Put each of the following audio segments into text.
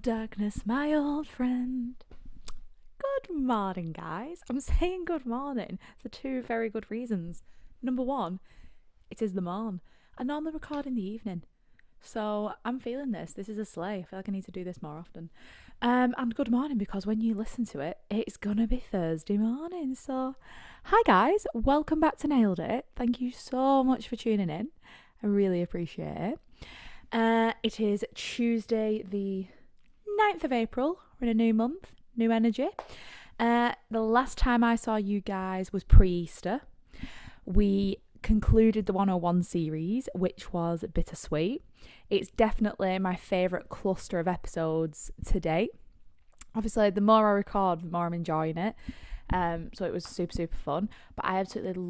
darkness, my old friend. Good morning, guys. I'm saying good morning for two very good reasons. Number one, it is the morn. I normally record in the evening, so I'm feeling this. This is a sleigh. I feel like I need to do this more often. And good morning, because when you listen to it, it's gonna be Thursday morning. So, hi guys, welcome back to Nailed It. Thank you so much for tuning in. I really appreciate it. It is Tuesday, the 9th of April. We're in a new month, new energy. The last time I saw you guys was pre-Easter. We concluded the 101 series, which was bittersweet. It's definitely my favourite cluster of episodes to date. Obviously, the more I record, the more I'm enjoying it. So it was super fun. But I absolutely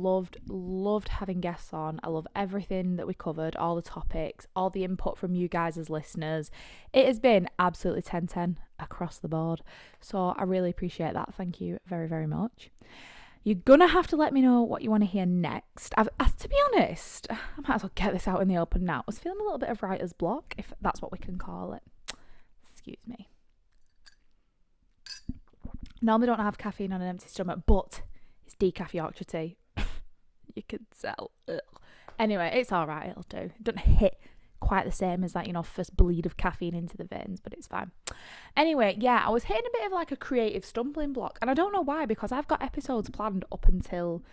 loved having guests on. I love everything that we covered, all the topics, all the input from you guys as listeners. It has been absolutely 10/10 across the board. So I really appreciate that. Thank you very, very much. You're gonna have to let me know what you want to hear next. To be honest, I might as well get this out in the open now. I was feeling a little bit of writer's block, if that's what we can call it. Excuse me. Normally don't have caffeine on an empty stomach, but it's decaf Yorkshire tea. You can tell. Ugh. Anyway, it's alright, it'll do. It doesn't hit quite the same as that, first bleed of caffeine into the veins, but it's fine. Anyway, yeah, I was hitting a bit of like a creative stumbling block, and I don't know why, because I've got episodes planned up until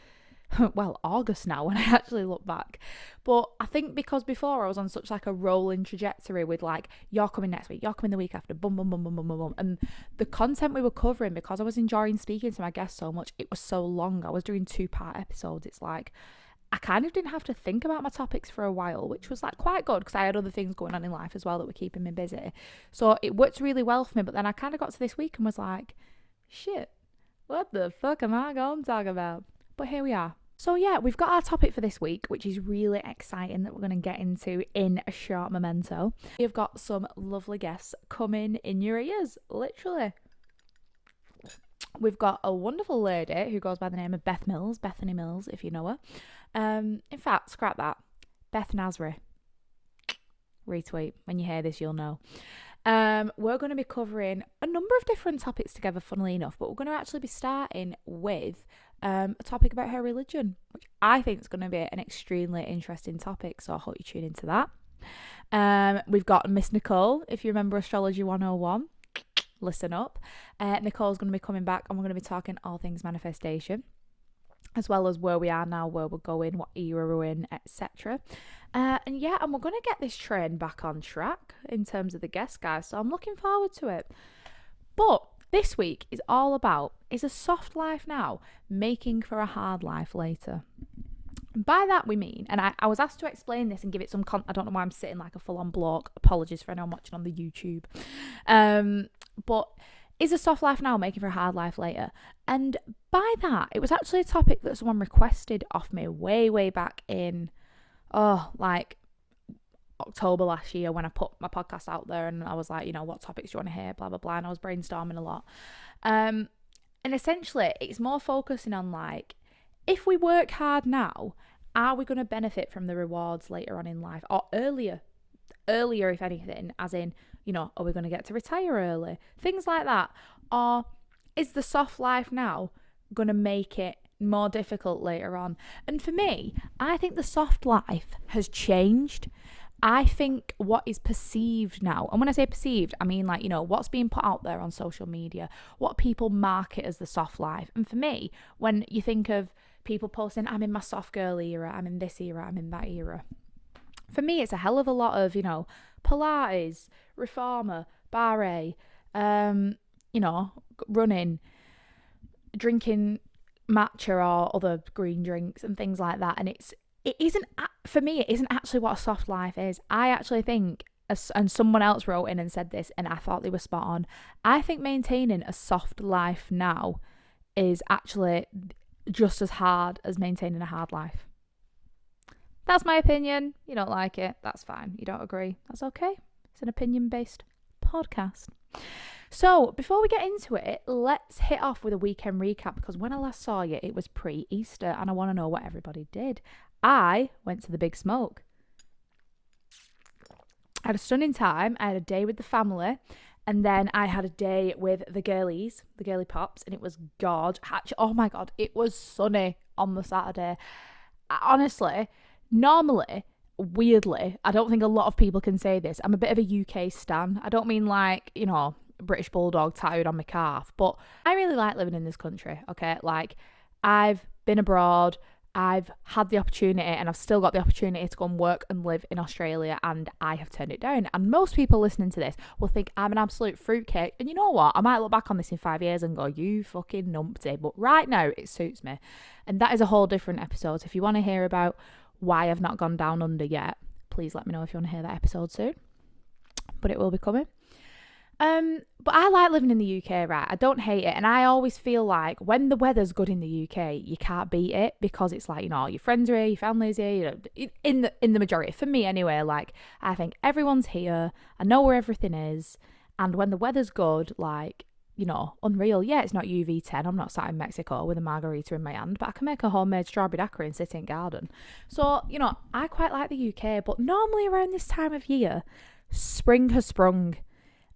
August now when I actually look back. But I think because before I was on such like a rolling trajectory with like, you're coming next week, you're coming the week after, boom, and the content we were covering, because I was enjoying speaking to my guests so much, it was so long. I was doing 2-part episodes. It's like I kind of didn't have to think about my topics for a while, which was like quite good, because I had other things going on in life as well that were keeping me busy. So it worked really well for me. But then I kind of got to this week and was like, shit, what the fuck am I going to talk about? But here we are. So yeah, we've got our topic for this week, which is really exciting, that we're going to get into in a short memento. We've got some lovely guests coming in your ears, literally. We've got a wonderful lady who goes by the name of Bethany Mills, if you know her. In fact, scrap that. Beth Nasri. Retweet. When you hear this, you'll know. We're going to be covering a number of different topics together, funnily enough, but we're going to actually be starting with a topic about her religion, which I think is going to be an extremely interesting topic, so I hope you tune into that. We've got Miss Nicole, if you remember Astrology 101. Listen up. Nicole's going to be coming back, and we're going to be talking all things manifestation, as well as where we are now, where we're going, what era we're in, etc. And we're going to get this train back on track in terms of the guests, guys, so I'm looking forward to it. But this week is all about, is a soft life now making for a hard life later? By that we mean, and I was asked to explain this and give it some I don't know why I'm sitting like a full-on block. Apologies for anyone watching on the YouTube. But is a soft life now making for a hard life later? And by that, it was actually a topic that someone requested off me way back in, October last year, when I put my podcast out there, and I was like, what topics do you want to hear, blah, blah, blah. And I was brainstorming a lot. And essentially, it's more focusing on like, if we work hard now, are we going to benefit from the rewards later on in life, or earlier if anything, as in, are we going to get to retire early? Things like that. Or is the soft life now going to make it more difficult later on? And for me, I think the soft life has changed. I think what is perceived now, and when I say perceived, I mean like, what's being put out there on social media, what people market as the soft life. And for me, when you think of people posting, I'm in my soft girl era, I'm in this era, I'm in that era, for me, it's a hell of a lot of, Pilates, reformer, barre, running, drinking matcha or other green drinks and things like that. And it isn't actually what a soft life is. I actually think, and someone else wrote in and said this, and I thought they were spot on, I think maintaining a soft life now is actually just as hard as maintaining a hard life. That's my opinion. You don't like it, that's fine. You don't agree, that's okay. It's an opinion-based podcast. So before we get into it, let's hit off with a weekend recap, because when I last saw you, it was pre-Easter, and I want to know what everybody did. I went to the Big Smoke. I had a stunning time. I had a day with the family, And then I had a day with the girly pops, and it was God. Oh my God, it was sunny on the Saturday. Honestly, normally, weirdly, I don't think a lot of people can say this. I'm a bit of a UK stan. I don't mean like, British bulldog tattooed on my calf, but I really like living in this country, okay? Like, I've been abroad, I've had the opportunity, and I've still got the opportunity to go and work and live in Australia, and I have turned it down. And most people listening to this will think I'm an absolute fruitcake, and you know what? I might look back on this in 5 years and go, you fucking numpty, but right now it suits me. And that is a whole different episode. So if you want to hear about why I've not gone down under yet, please let me know if you want to hear that episode soon. But it will be coming. But I like living in the UK, right? I don't hate it. And I always feel like when the weather's good in the UK, you can't beat it, because it's like, your friends are here, your family's here, in the majority. For me anyway, like, I think everyone's here. I know where everything is. And when the weather's good, like, unreal. Yeah, it's not UV10. I'm not sat in Mexico with a margarita in my hand, but I can make a homemade strawberry daiquiri and sit in garden. So, I quite like the UK, but normally around this time of year, spring has sprung.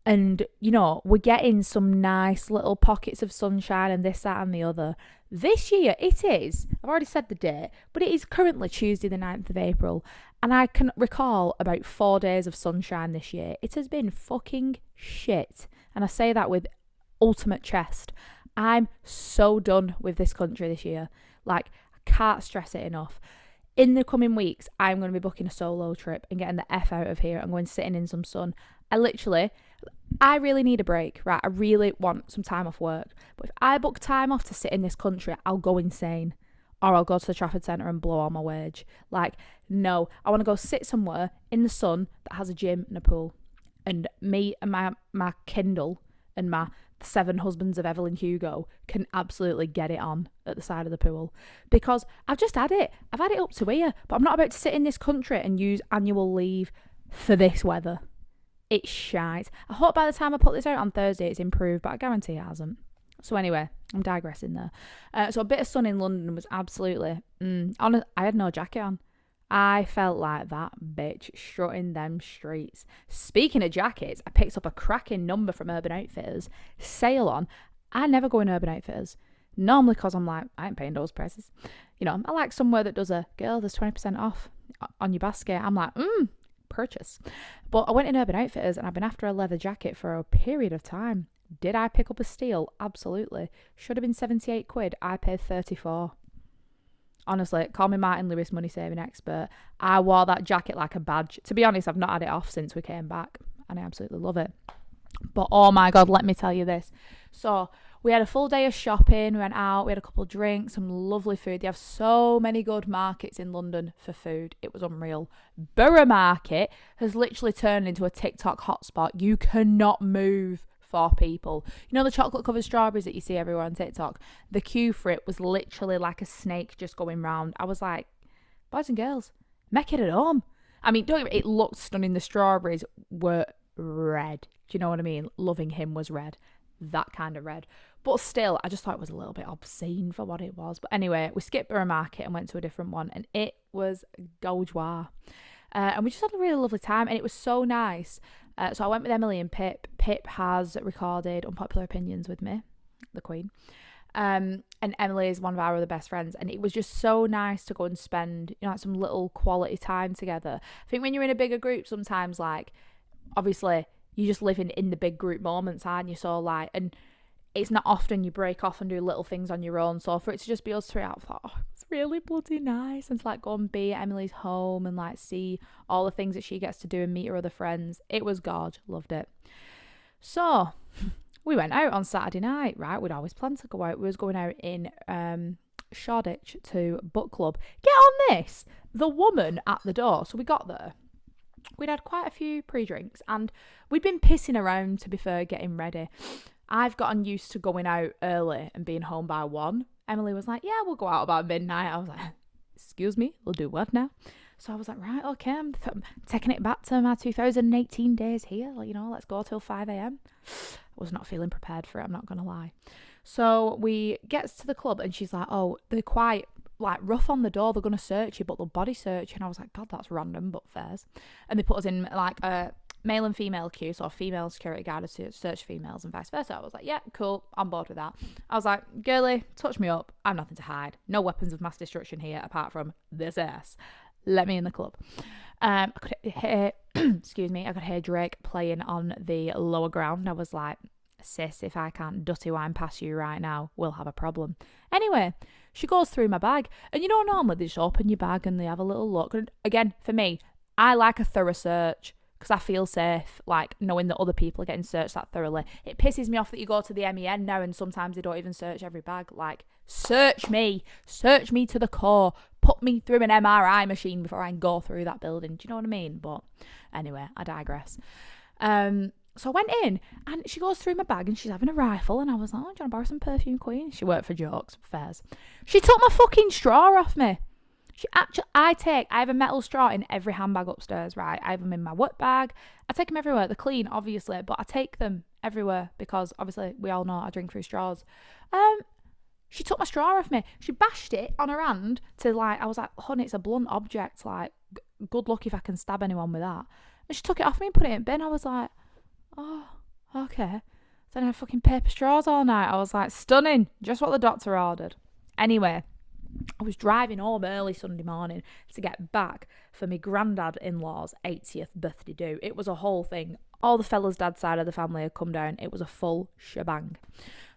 And, we're getting some nice little pockets of sunshine and this, that and the other. This year, it is, I've already said the date, but it is currently Tuesday the 9th of April. And I can recall about 4 days of sunshine this year. It has been fucking shit. And I say that with ultimate chest. I'm so done with this country this year. Like, I can't stress it enough. In the coming weeks, I'm going to be booking a solo trip and getting the F out of here and going sitting in some sun. I really need a break, right? I really want some time off work. But if I book time off to sit in this country, I'll go insane. Or I'll go to the Trafford Centre and blow all my wage. Like, no. I want to go sit somewhere in the sun that has a gym and a pool. And me and my Kindle and my 7 Husbands of Evelyn Hugo can absolutely get it on at the side of the pool. Because I've just had it. I've had it up to here. But I'm not about to sit in this country and use annual leave for this weather. It's shite. I hope by the time I put this out on Thursday it's improved, but I guarantee it hasn't. So anyway, I'm digressing there. So a bit of sun in London was absolutely... I had no jacket on. I felt like that bitch strutting them streets. Speaking of jackets, I picked up a cracking number from Urban Outfitters. Sale on. I never go in Urban Outfitters. Normally because I'm like, I ain't paying those prices. I like somewhere that does a, girl, there's 20% off on your basket. I'm like, purchase. But I went in Urban Outfitters and I've been after a leather jacket for a period of time. Did I pick up a steal? Absolutely. Should have been 78 quid. I paid 34. Honestly, call me Martin Lewis, money saving expert. I wore that jacket like a badge. To be honest, I've not had it off since we came back and I absolutely love it. But oh my God, let me tell you this. So we had a full day of shopping, we went out, we had a couple of drinks, some lovely food. They have so many good markets in London for food. It was unreal. Borough Market has literally turned into a TikTok hotspot. You cannot move for people. The chocolate covered strawberries that you see everywhere on TikTok? The queue for it was literally like a snake just going round. I was like, boys and girls, make it at home. I mean, it looked stunning. The strawberries were red. Do you know what I mean? Loving Him was red. That kind of red. But still, I just thought it was a little bit obscene for what it was. But anyway, we skipped Borough Market and went to a different one, and it was Gauge Joie. And we just had a really lovely time, and it was so nice. So I went with Emily and Pip. Pip has recorded Unpopular Opinions with me, the Queen. And Emily is one of our other best friends, and it was just so nice to go and spend, like some little quality time together. I think when you're in a bigger group, sometimes, like, obviously, you just live in the big group moments, aren't you? So, like, and it's not often you break off and do little things on your own. So for it to just be us three out, I thought, it's really bloody nice. And to like go and be at Emily's home and like see all the things that she gets to do and meet her other friends. It was gorge. Loved it. So we went out on Saturday night, right? We'd always planned to go out. We was going out in Shoreditch to book club. Get on this. The woman at the door. So we got there. We'd had quite a few pre-drinks and we'd been pissing around, to be fair, getting ready. I've gotten used to going out early and being home by 1. Emily was like, yeah, we'll go out about midnight. I was like, excuse me, we'll do what now? So I was like, right, okay, I'm taking it back to my 2018 days here. Like, let's go till 5 a.m. I was not feeling prepared for it, I'm not going to lie. So we get to the club and she's like, oh, they're quite like rough on the door. They're going to search you, but they'll body search. And I was like, God, that's random, but fairs. And they put us in like a male and female queue, so female security guard to search females and vice versa. I was like, yeah, cool, on board with that. I was like, girly, touch me up. I'm nothing to hide. No weapons of mass destruction here apart from this ass. Let me in the club. I could hear, excuse me, I could hear Drake playing on the lower ground. I was like, sis, if I can't dutty wine past you right now, we'll have a problem. Anyway, she goes through my bag, and you know, normally they just open your bag and they have a little look. And again, for me, I like a thorough search because I feel safe, like knowing that other people are getting searched that thoroughly. It pisses me off that you go to the MEN now and sometimes they don't even search every bag. Like, search me to the core, put me through an MRI machine before I go through that building. Do you know what I mean? But anyway, I digress. So I went in and she goes through my bag and she's having a rifle, and I was like, oh, do you want to borrow some perfume, queen? She worked for Jokes, fairs. She took my fucking straw off me. I have a metal straw in every handbag upstairs, right? I have them in my work bag. I take them everywhere. They're clean, obviously, but I take them everywhere because obviously we all know I drink through straws. She took my straw off me. She bashed it on her hand to like, I was like, honey, it's a blunt object. Like, good luck if I can stab anyone with that. And she took it off me and put it in bin. I was like, oh, okay. Then I had fucking paper straws all night. I was like, stunning. Just what the doctor ordered. Anyway, I was driving home early Sunday morning to get back for my granddad-in-law's 80th birthday do. It was a whole thing. All the fellas' dad's side of the family had come down. It was a full shebang.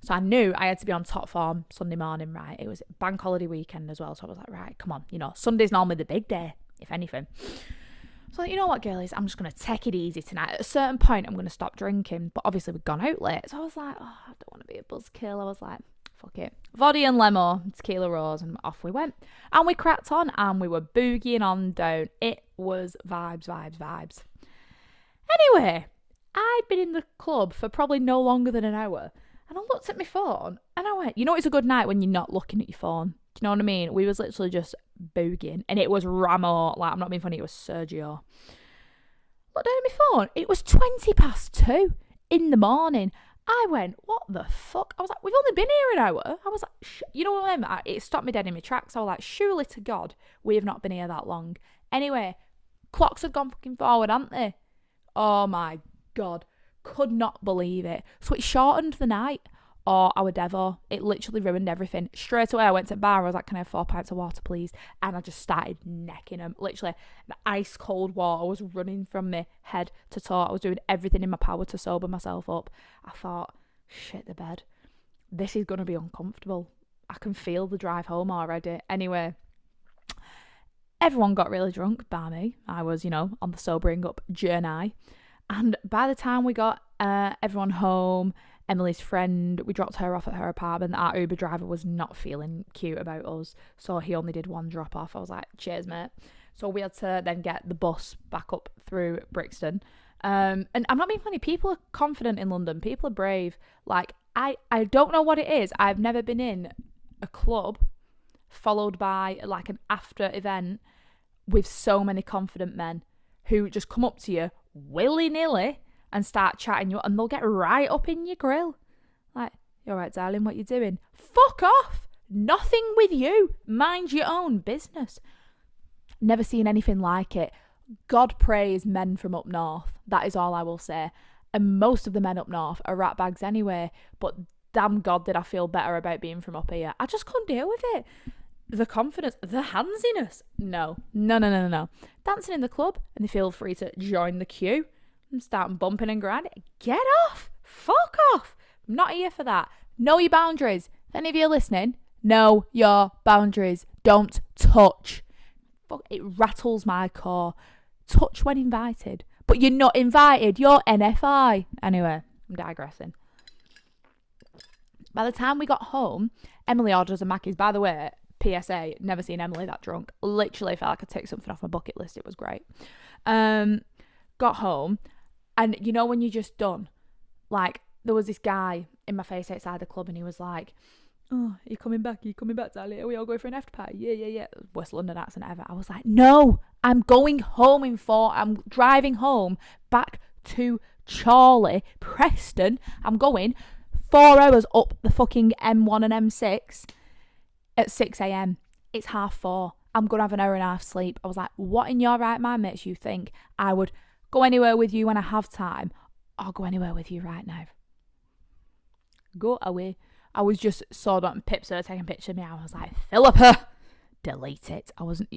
So I knew I had to be on top form Sunday morning, right? It was bank holiday weekend as well. So I was like, right, come on. You know, Sunday's normally the big day, if anything. So you know what, girlies? I'm just going to take it easy tonight. At a certain point, I'm going to stop drinking. But obviously, we'd gone out late. So I was like, oh, I don't want to be a buzzkill. I was like, fuck it. Voddy and lemo, tequila rose, and off we went. And we cracked on and we were boogieing on down. It was vibes. Anyway, I'd been in the club for probably no longer than an hour. And I looked at my phone and I went, you know, it's a good night when you're not looking at your phone. Do you know what I mean? We was literally just boogieing. And it was Ramo. Like, I'm not being funny, it was Sergio. Looked down at my phone. It was 2:20 in the morning. I went, what the fuck? I was like, we've only been here an hour. I was like, you know what I mean? It stopped me dead in my tracks. I was like, surely to God, we have not been here that long. Anyway, clocks had gone fucking forward, hadn't they? Oh my God. Could not believe it. So it shortened the night. Oh, our Devo. It literally ruined everything. Straight away, I went to the bar. I was like, can I have 4 pints of water, please? And I just started necking them. Literally, the ice cold water was running from me head to toe. I was doing everything in my power to sober myself up. I thought, shit the bed. This is going to be uncomfortable. I can feel the drive home already. Anyway, everyone got really drunk, bar me. I was, you know, on the sobering up journey. And by the time we got everyone home, Emily's friend, we dropped her off at her apartment. Our Uber driver was not feeling cute about us, so he only did one drop off. I was like, cheers, mate. So we had to then get the bus back up through Brixton. And I'm not being funny, people are confident in London. People are brave. Like, I don't know what it is. I've never been in a club followed by like an after event with so many confident men who just come up to you willy-nilly and start chatting you, and they'll get right up in your grill. Like, you all right, darling, what you doing? Fuck off! Nothing with you. Mind your own business. Never seen anything like it. God praise men from up north. That is all I will say. And most of the men up north are rat bags anyway, but damn God did I feel better about being from up here. I just couldn't deal with it. The confidence, the handsiness. No. Dancing in the club and they feel free to join the queue and start bumping and grinding. Get off. Fuck off. I'm not here for that. Know your boundaries. If any of you are listening, know your boundaries. Don't touch. Fuck, it rattles my core. Touch when invited. But you're not invited. You're NFI. Anyway, I'm digressing. By the time we got home, Emily ordered us a Mackey's. By the way, PSA, never seen Emily that drunk. Literally felt like I took something off my bucket list. It was great. Got home, and you know when you're just done, like, there was this guy in my face outside the club, and he was like, oh, are you coming back, darling? Are we all going for an after party? Yeah. Worst London accent ever. I was like, no, I'm going home I'm driving home back to Chorley, Preston. I'm going 4 hours up the fucking M1 and M6 at 6 a.m. It's 4:30. I'm going to have an hour and a half sleep. I was like, what in your right mind makes you think I would go anywhere with you when I have time, or go anywhere with you right now. Go away. I was just so done. Pips are taking a picture of me. I was like, Philippa, delete it. I wasn't.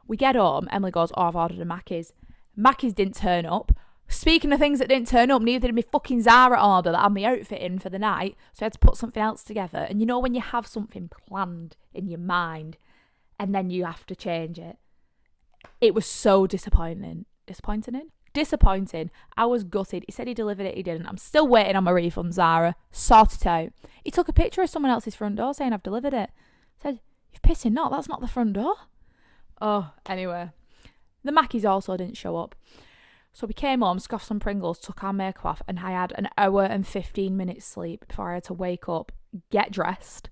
We get home. Emily goes, oh, I've ordered a Mackey's. Mackey's didn't turn up. Speaking of things that didn't turn up, neither did my fucking Zara order that had my outfit in for the night. So I had to put something else together. And you know when you have something planned in your mind and then you have to change it? It was so disappointing. Disappointing. I was gutted. He said he delivered it. He didn't. I'm still waiting on my refund, Zara. Sort it out. He took a picture of someone else's front door saying I've delivered it. I said, you're pissing not. That's not the front door. Oh, anyway. The Mackeys also didn't show up. So we came home, scoffed some Pringles, took our makeup off, and I had an hour and 15 minutes sleep before I had to wake up, get dressed,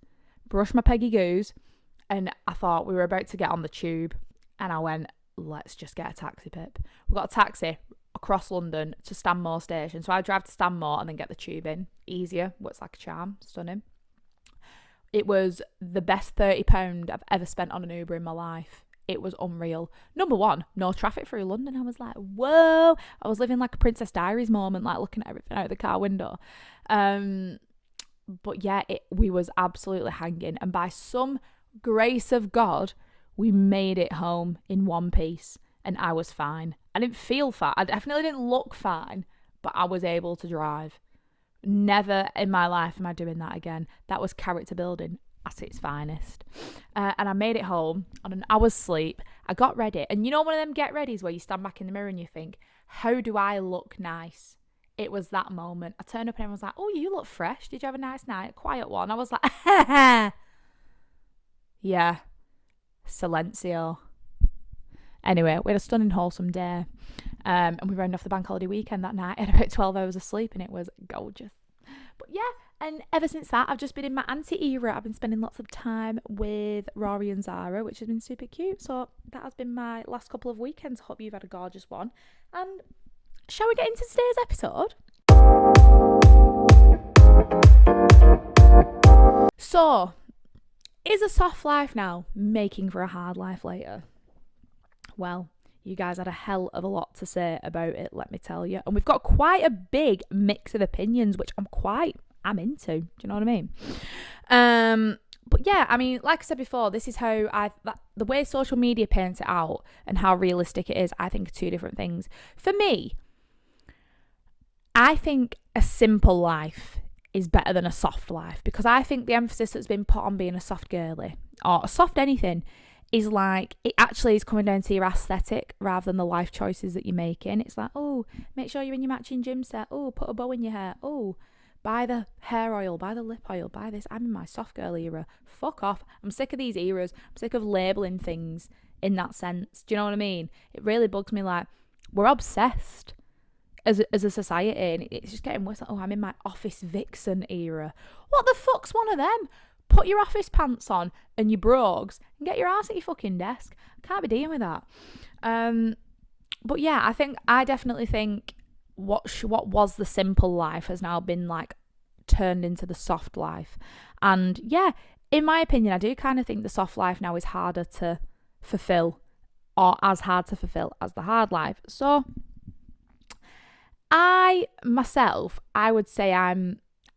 brush my Peggy Goos, and I thought we were about to get on the tube. And I went, let's just get a taxi, Pip. We got a taxi across London to Stanmore station. So I drive to Stanmore and then get the tube in. Easier, works like a charm, stunning. It was the best £30 I've ever spent on an Uber in my life. It was unreal. Number one, no traffic through London. I was like, whoa. I was living like a Princess Diaries moment, like looking at everything out the car window. But yeah, we was absolutely hanging. And by some grace of God, we made it home in one piece. And I was fine. I didn't feel fine. I definitely didn't look fine. But I was able to drive. Never in my life am I doing that again. That was character building at its finest. And I made it home on an hour's sleep. I got ready. And you know one of them get readies where you stand back in the mirror and you think, how do I look nice? It was that moment. I turned up and everyone was like, oh, you look fresh. Did you have a nice night? A quiet one. I was like, yeah. Silencio. Anyway, we had a stunning, wholesome day. And we rounded off the bank holiday weekend that night. I had about 12 hours of sleep and it was gorgeous. But yeah, and ever since that, I've just been in my auntie era. I've been spending lots of time with Rory and Zara, which has been super cute. So that has been my last couple of weekends. Hope you've had a gorgeous one. And shall we get into today's episode? So, is a soft life now making for a hard life later? Well, you guys had a hell of a lot to say about it, let me tell you. And we've got quite a big mix of opinions, which I'm into. Do you know what I mean? But yeah, I mean, like I said before, this is how the way social media paints it out and how realistic it is, I think are two different things. For me, I think a simple life is better than a soft life, because I think the emphasis that's been put on being a soft girly or a soft anything is like, it actually is coming down to your aesthetic rather than the life choices that you're making. It's like, oh, make sure you're in your matching gym set. Oh, put a bow in your hair. Oh, buy the hair oil, buy the lip oil, buy this. I'm in my soft girl era. Fuck off. I'm sick of these eras. I'm sick of labelling things in that sense. Do you know what I mean? It really bugs me. Like, we're obsessed as a society, and it's just getting worse. Like, oh, I'm in my office vixen era. What the fuck's one of them? Put your office pants on and your brogues and get your ass at your fucking desk. Can't be dealing with that. But yeah, I definitely think what was the simple life has now been like turned into the soft life. And yeah, in my opinion, I do kind of think the soft life now is harder to fulfill, or as hard to fulfill as the hard life. So I would say I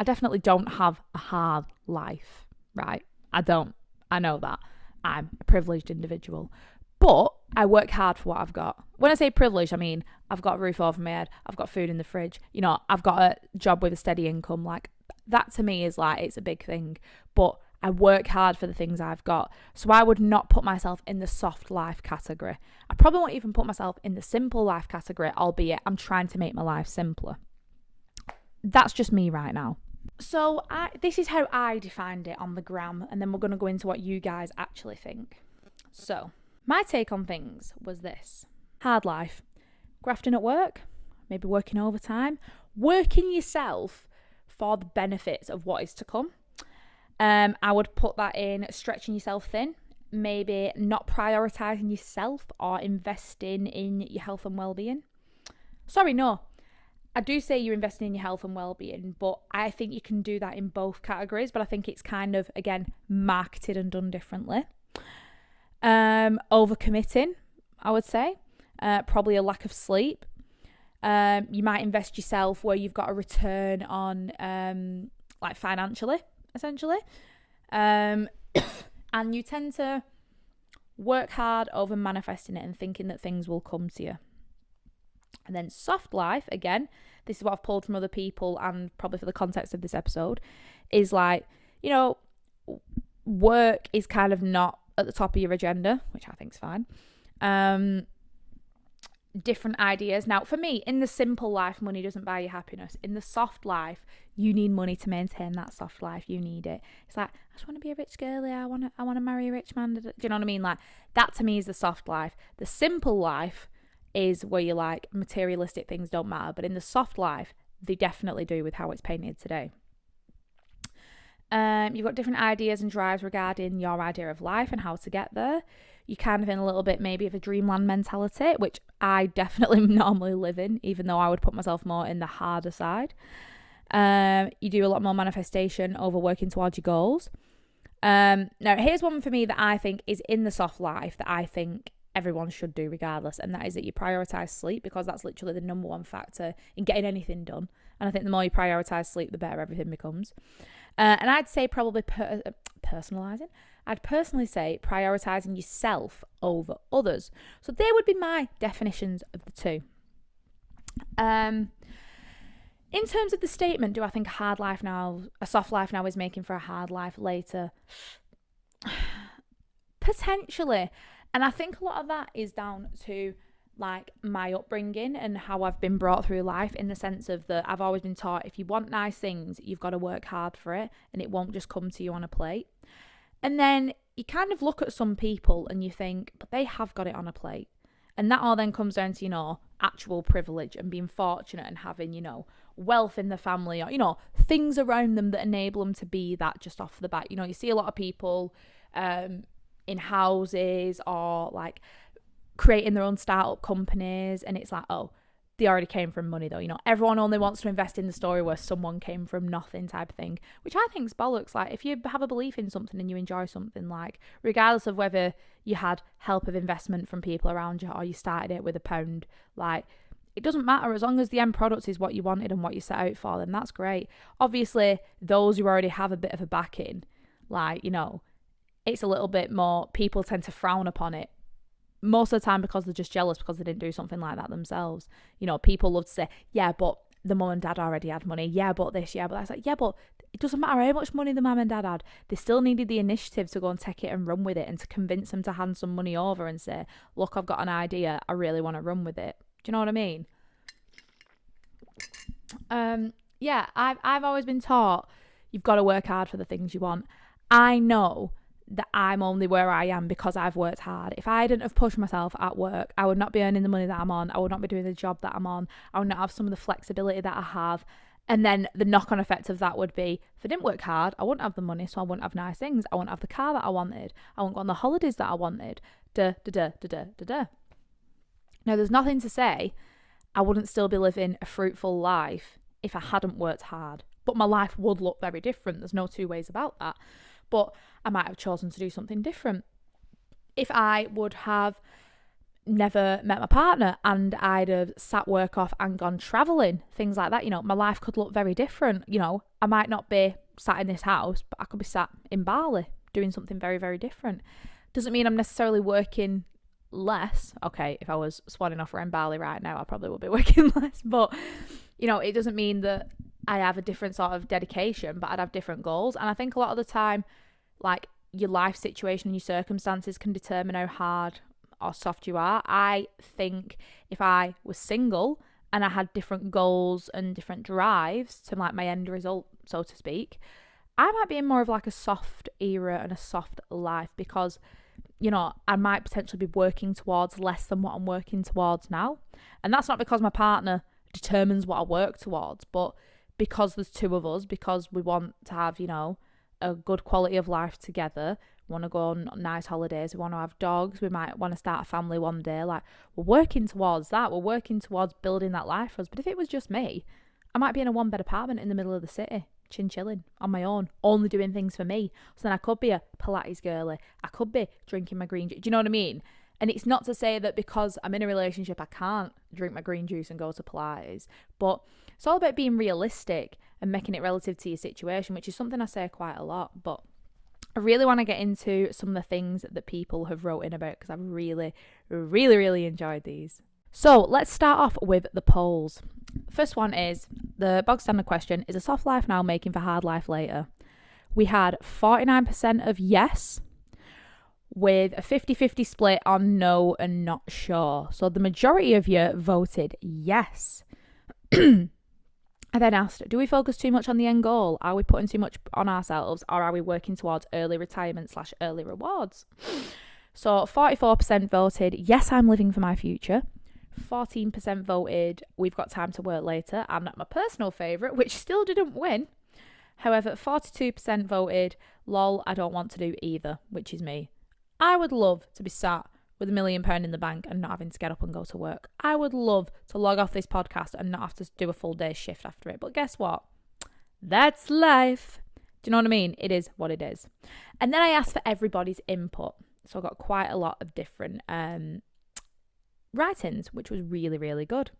definitely don't have a hard life. Right, I don't. I know that. I'm a privileged individual. But I work hard for what I've got. When I say privileged, I mean I've got a roof over my head. I've got food in the fridge. You know, I've got a job with a steady income. Like, that to me is like, it's a big thing. But I work hard for the things I've got. So I would not put myself in the soft life category. I probably won't even put myself in the simple life category, albeit I'm trying to make my life simpler. That's just me right now. So this is how I defined it on the gram, and then we're going to go into what you guys actually think. So my take on things was this: hard life, grafting at work, maybe working overtime, working yourself for the benefits of what is to come. I would put that in stretching yourself thin, maybe not prioritising yourself or investing in your health and well-being. Sorry, no. I do say you're investing in your health and well-being, but I think you can do that in both categories, but I think it's kind of, again, marketed and done differently. Overcommitting, I would say. Probably a lack of sleep. You might invest yourself where you've got a return on like financially, essentially. And you tend to work hard over manifesting it and thinking that things will come to you. And then soft life, again, this is what I've pulled from other people and probably for the context of this episode, is like, you know, work is kind of not at the top of your agenda, which I think is fine. Different ideas. Now, for me, in the simple life, money doesn't buy you happiness. In the soft life, you need money to maintain that soft life. You need it. It's like, I just want to be a rich girlie. I want to marry a rich man. Do you know what I mean? Like, that to me is the soft life. The simple life is where you're like, materialistic things don't matter. But in the soft life, they definitely do with how it's painted today. You've got different ideas and drives regarding your idea of life and how to get there. You're kind of in a little bit maybe of a dreamland mentality, which I definitely normally live in, even though I would put myself more in the harder side. You do a lot more manifestation over working towards your goals. Now, here's one for me that I think is in the soft life that I think everyone should do regardless, and that is that you prioritize sleep, because that's literally the number one factor in getting anything done. And I think the more you prioritize sleep, the better everything becomes. And I'd say probably personalizing. I'd personally say prioritizing yourself over others. So they would be my definitions of the two. In terms of the statement, do I think a soft life now is making for a hard life later? Potentially. And I think a lot of that is down to like my upbringing and how I've been brought through life, in the sense of that I've always been taught if you want nice things, you've got to work hard for it and it won't just come to you on a plate. And then you kind of look at some people and you think, but they have got it on a plate. And that all then comes down to, you know, actual privilege and being fortunate and having, you know, wealth in the family, or, you know, things around them that enable them to be that just off the bat. You know, you see a lot of people in houses or like creating their own startup companies, and it's like, oh, they already came from money though. You know, everyone only wants to invest in the story where someone came from nothing type of thing, which I think is bollocks. Like, if you have a belief in something and you enjoy something, like, regardless of whether you had help of investment from people around you or you started it with £1, like, it doesn't matter. As long as the end product is what you wanted and what you set out for, then that's great. Obviously, those who already have a bit of a backing, like, you know, it's a little bit more, people tend to frown upon it. Most of the time because they're just jealous because they didn't do something like that themselves. You know, people love to say, yeah, but the mum and dad already had money. Yeah, but this, yeah, but that's. Like, yeah, but it doesn't matter how much money the mum and dad had. They still needed the initiative to go and take it and run with it, and to convince them to hand some money over and say, look, I've got an idea. I really want to run with it. Do you know what I mean? Yeah, I've always been taught you've got to work hard for the things you want. I know that I'm only where I am because I've worked hard. If I didn't have pushed myself at work, I would not be earning the money that I'm on. I would not be doing the job that I'm on. I would not have some of the flexibility that I have. And then the knock-on effect of that would be, if I didn't work hard, I wouldn't have the money, so I wouldn't have nice things. I wouldn't have the car that I wanted. I wouldn't go on the holidays that I wanted. Now, there's nothing to say I wouldn't still be living a fruitful life if I hadn't worked hard. But my life would look very different. There's no two ways about that. But I might have chosen to do something different. If I would have never met my partner and I'd have sat work off and gone travelling, things like that, you know, my life could look very different. You know, I might not be sat in this house, but I could be sat in Bali doing something very, very different. Doesn't mean I'm necessarily working less. Okay, if I was swanning off around Bali right now, I probably would be working less. But, you know, it doesn't mean that I have a different sort of dedication, but I'd have different goals. And I think a lot of the time, like, your life situation and your circumstances can determine how hard or soft you are. I think if I was single and I had different goals and different drives to like my end result, so to speak, I might be in more of like a soft era and a soft life, because, you know, I might potentially be working towards less than what I'm working towards now. And that's not because my partner determines what I work towards, but because there's two of us, because we want to have, you know, a good quality of life together, we want to go on nice holidays, we want to have dogs, we might want to start a family one day. Like, we're working towards that, we're working towards building that life for us. But if it was just me, I might be in a 1-bed apartment in the middle of the city, chilling on my own, only doing things for me. So then I could be a Pilates girly, I could be drinking my green juice. Do you know what I mean? And it's not to say that because I'm in a relationship, I can't drink my green juice and go to Pilates. But it's all about being realistic and making it relative to your situation, which is something I say quite a lot. But I really want to get into some of the things that people have wrote in about because I've really, really, really enjoyed these. So let's start off with the polls. First one is the bog standard question: is a soft life now making for hard life later? We had 49% of yes, with a 50-50 split on no and not sure. So the majority of you voted yes. I then asked, do we focus too much on the end goal? Are we putting too much on ourselves, or are we working towards early retirement / early rewards? So 44% voted, yes, I'm living for my future. 14% voted, we've got time to work later. And my personal favourite, which still didn't win. However, 42% voted, lol, I don't want to do either, which is me. I would love to be sat with £1 million in the bank and not having to get up and go to work. I would love to log off this podcast and not have to do a full day's shift after it. But guess what? That's life. Do you know what I mean? It is what it is. And then I asked for everybody's input. So I got quite a lot of different write-ins, which was really, really good.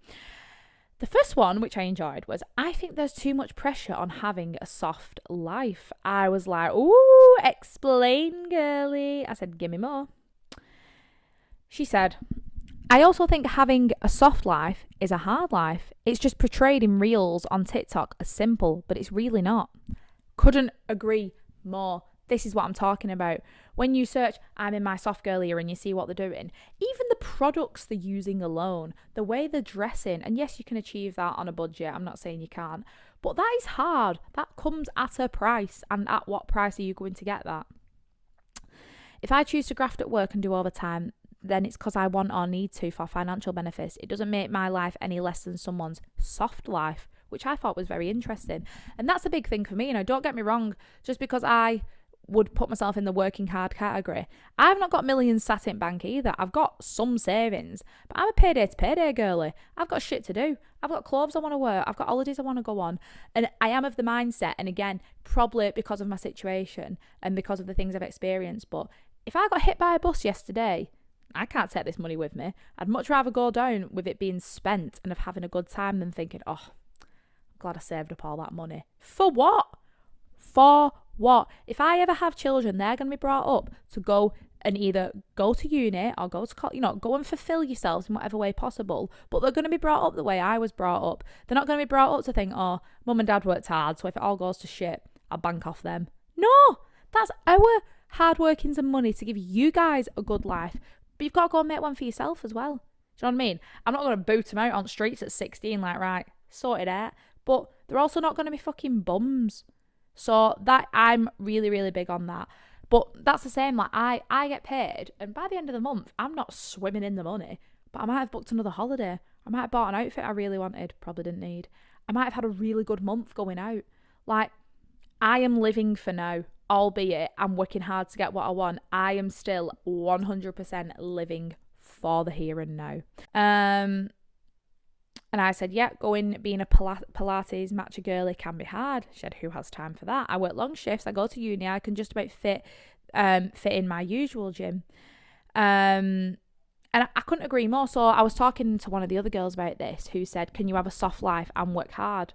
The first one, which I enjoyed, was, I think there's too much pressure on having a soft life. I was like, ooh, explain, girly. I said, give me more. She said, I also think having a soft life is a hard life. It's just portrayed in reels on TikTok as simple, but it's really not. Couldn't agree more. This is what I'm talking about. When you search, I'm in my soft girl era, and you see what they're doing, even the products they're using alone, the way they're dressing, and yes, you can achieve that on a budget. I'm not saying you can't, but that is hard. That comes at a price, and at what price are you going to get that? If I choose to graft at work and do overtime, then it's because I want or need to for financial benefits. It doesn't make my life any less than someone's soft life, which I thought was very interesting. And that's a big thing for me. Don't get me wrong, just because I would put myself in the working hard category, I've not got millions sat in bank either. I've got some savings, but I'm a payday to payday girly. I've got shit to do. I've got clothes I want to wear. I've got holidays I want to go on. And I am of the mindset, and again, probably because of my situation and because of the things I've experienced, but if I got hit by a bus yesterday, I can't take this money with me. I'd much rather go down with it being spent and of having a good time than thinking, oh, I'm glad I saved up all that money. For what? For what? If I ever have children, they're going to be brought up to go and either go to uni or go to, go and fulfill yourselves in whatever way possible. But they're going to be brought up the way I was brought up. They're not going to be brought up to think, oh, mum and dad worked hard, so if it all goes to shit, I'll bank off them. No, that's our hard workings and money to give you guys a good life. But you've got to go and make one for yourself as well. Do you know what I mean? I'm not going to boot them out on streets at 16 like, right, sort it out. But they're also not going to be fucking bums. So that I'm really, really big on that. But that's the same. Like I get paid, and by the end of the month, I'm not swimming in the money. But I might have booked another holiday. I might have bought an outfit I really wanted, probably didn't need. I might have had a really good month going out. Like, I am living for now. Albeit I'm working hard to get what I want, I am still 100% living for the here and now. And I said, yeah, being a Pilates matcha girly can be hard. She said, who has time for that? I work long shifts. I go to uni. I can just about fit in my usual gym. And I couldn't agree more. So I was talking to one of the other girls about this, who said, can you have a soft life and work hard?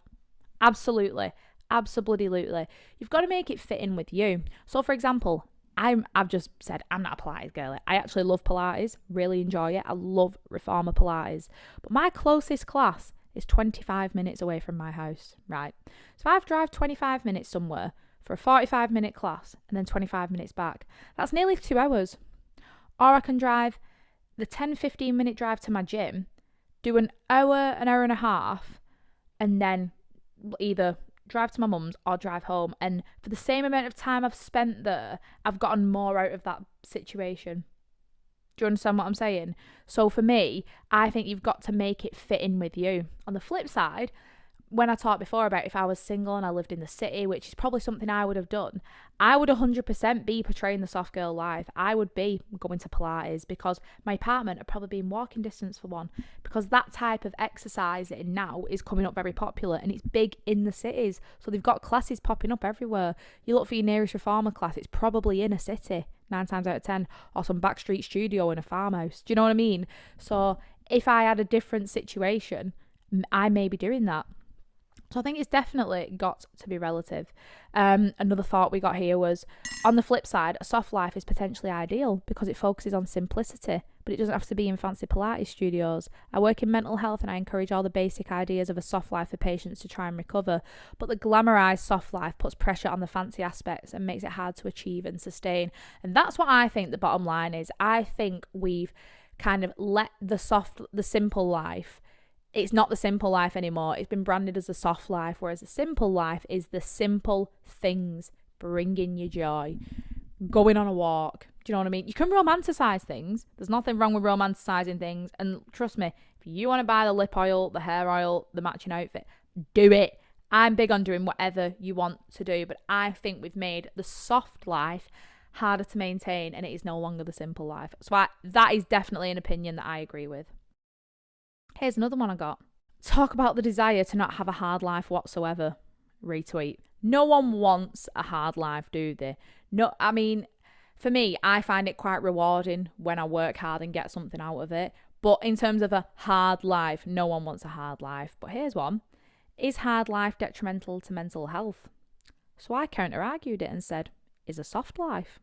Absolutely. Absolutely. You've got to make it fit in with you. So for example, I've just said I'm not a Pilates girl. I actually love Pilates, really enjoy it. I love Reformer Pilates. But my closest class is 25 minutes away from my house, right? So if I've drive 25 minutes somewhere for a 45-minute class and then 25 minutes back, that's nearly 2 hours. Or I can drive the 10-15-minute drive to my gym, do an hour and a half, and then either drive to my mum's or drive home, and for the same amount of time I've spent there, I've gotten more out of that situation. Do you understand what I'm saying? So for me, I think you've got to make it fit in with you. On the flip side, when I talked before about if I was single and I lived in the city, which is probably something I would have done, I would 100% be portraying the soft girl life. I would be going to Pilates because my apartment would probably be in walking distance for one, because that type of exercise now is coming up very popular and it's big in the cities. So they've got classes popping up everywhere. You look for your nearest reformer class, it's probably in a city 9 times out of 10, or some backstreet studio in a farmhouse. Do you know what I mean? So if I had a different situation, I may be doing that. So I think it's definitely got to be relative. Another thought we got here was, on the flip side, a soft life is potentially ideal because it focuses on simplicity, but it doesn't have to be in fancy Pilates studios. I work in mental health and I encourage all the basic ideas of a soft life for patients to try and recover, but the glamorized soft life puts pressure on the fancy aspects and makes it hard to achieve and sustain. And that's what I think the bottom line is. I think we've kind of let the simple life, it's not the simple life anymore. It's been branded as a soft life, whereas the simple life is the simple things bringing you joy. Going on a walk. Do you know what I mean? You can romanticize things. There's nothing wrong with romanticizing things. And trust me, if you want to buy the lip oil, the hair oil, the matching outfit, do it. I'm big on doing whatever you want to do, but I think we've made the soft life harder to maintain, and it is no longer the simple life. So that is definitely an opinion that I agree with. Here's another one I got. Talk about the desire to not have a hard life whatsoever. Retweet. No one wants a hard life, do they? No, I mean, for me, I find it quite rewarding when I work hard and get something out of it. But in terms of a hard life, no one wants a hard life. But here's one. Is hard life detrimental to mental health? So I counter-argued it and said, is a soft life?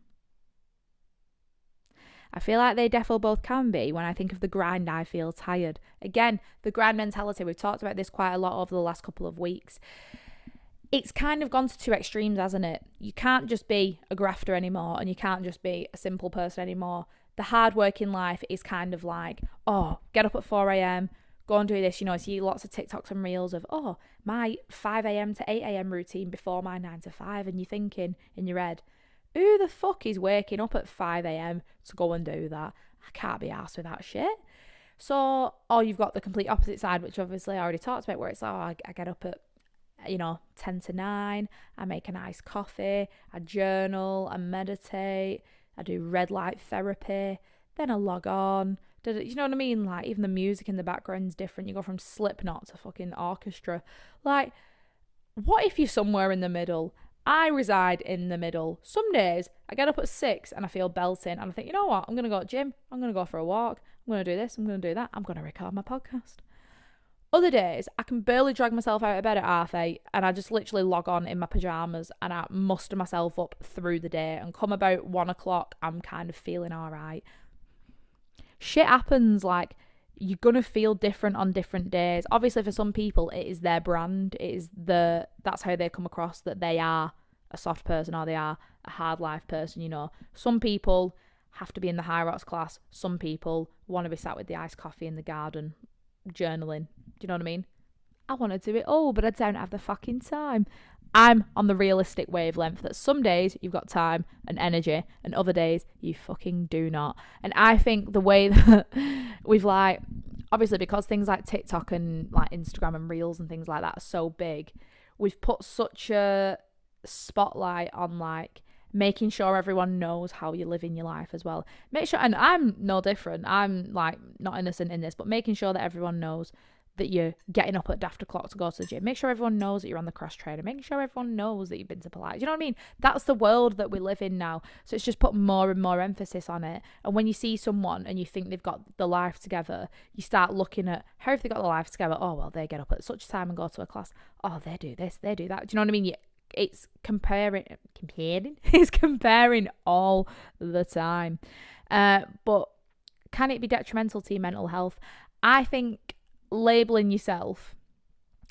I feel like they defo both can be. When I think of the grind, I feel tired. Again, the grind mentality, we've talked about this quite a lot over the last couple of weeks. It's kind of gone to two extremes, hasn't it? You can't just be a grafter anymore, and you can't just be a simple person anymore. The hard-working life is kind of like, oh, get up at 4 a.m, go and do this. You know, I see lots of TikToks and reels of, oh, my 5 a.m. to 8 a.m. routine before my 9 to 5. And you're thinking in your head, who the fuck is waking up at 5 a.m. to go and do that? I can't be arsed with that shit. So, or you've got the complete opposite side, which obviously I already talked about, where it's, oh, I get up at 10 to 9, I make a nice coffee, I journal, I meditate, I do red light therapy, then I log on. You know what I mean? Like, even the music in the background's different. You go from Slipknot to fucking orchestra. Like, what if you're somewhere in the middle? I reside in the middle. Some days I get up at 6 and I feel belting, and I think, you know what? I'm going to go to the gym. I'm going to go for a walk. I'm going to do this. I'm going to do that. I'm going to record my podcast. Other days, I can barely drag myself out of bed at 8:30, and I just literally log on in my pyjamas and I muster myself up through the day, and come about 1 o'clock, I'm kind of feeling all right. Shit happens. Like, you're going to feel different on different days. Obviously, for some people, it is their brand. That's how they come across, that they are a soft person or they are a hard life person, you know. Some people have to be in the high rocks class. Some people want to be sat with the iced coffee in the garden, journaling. Do you know what I mean? I want to do it all, but I don't have the fucking time. I'm on the realistic wavelength that some days you've got time and energy, and other days you fucking do not. And I think the way that we've, like, obviously because things like TikTok and like Instagram and Reels and things like that are so big, we've put such a spotlight on, like, making sure everyone knows how you're living your life as well. Make sure, and I'm no different, I'm like not innocent in this, but making sure that everyone knows that you're getting up at daft o'clock to go to the gym. Make sure everyone knows that you're on the cross trainer. Making sure everyone knows that you've been to Pilates. You know what I mean? That's the world that we live in now. So it's just put more and more emphasis on it. And when you see someone and you think they've got the life together, you start looking at how have they got the life together? Oh, well, they get up at such a time and go to a class. Oh, they do this, they do that. Do you know what I mean? It's comparing. It's comparing all the time. But can it be detrimental to your mental health? I think labeling yourself